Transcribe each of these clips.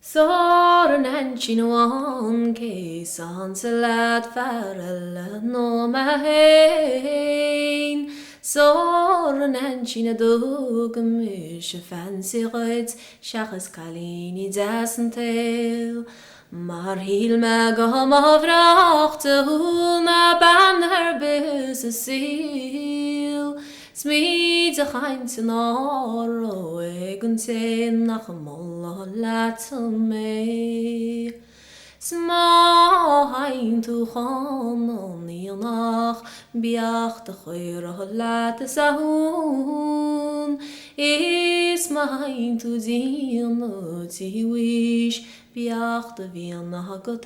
Soren en chinoan ke sans lat farel no mahein. Soren en china dog mish fancy rights shachas kalini dasentel. Maar heel magam avrachte hoe na ban her bis seal. Smid a chaint yn oro egon ten nach molla lat me. Sma haint u chan on nach biach de chwyr lat sa hwn. Is ma haint u dyn o ti wish biach de fian na got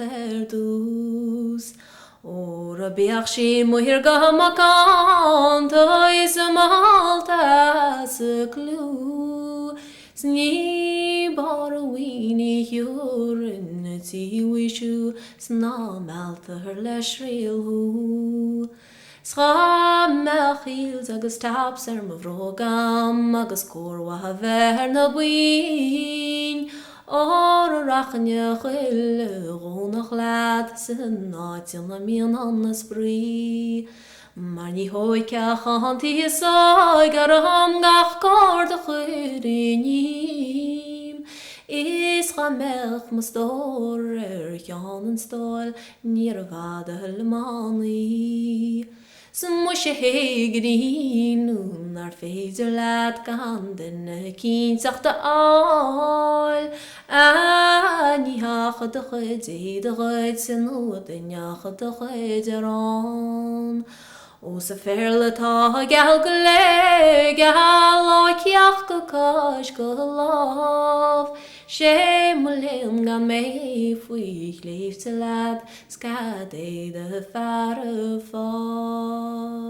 dws. Ora biach si mwyn gamakan tois y maltas y glw. Sni bar y wini hiwryn y ti wisw sna malta her lesril hw. Scha melchils agus taps my vrogam agus corwa ver na bwyn. Or rachne chile ronach laat sy'n natil na mian annas bri. Maar ni hoi cachan ti soi gar ham gach gord a chwyrin. Is ga melch mas dor jan en stol nir vade helmani. Som musje hegrin naar fezer laat gaan den kind zag de al. Ani hach de gede de geit sen o den jach de gede ran. O se ferle ta gal gele gal like jach kash gelav. Shemulem gan me fwy leef te laat skade de fare fall.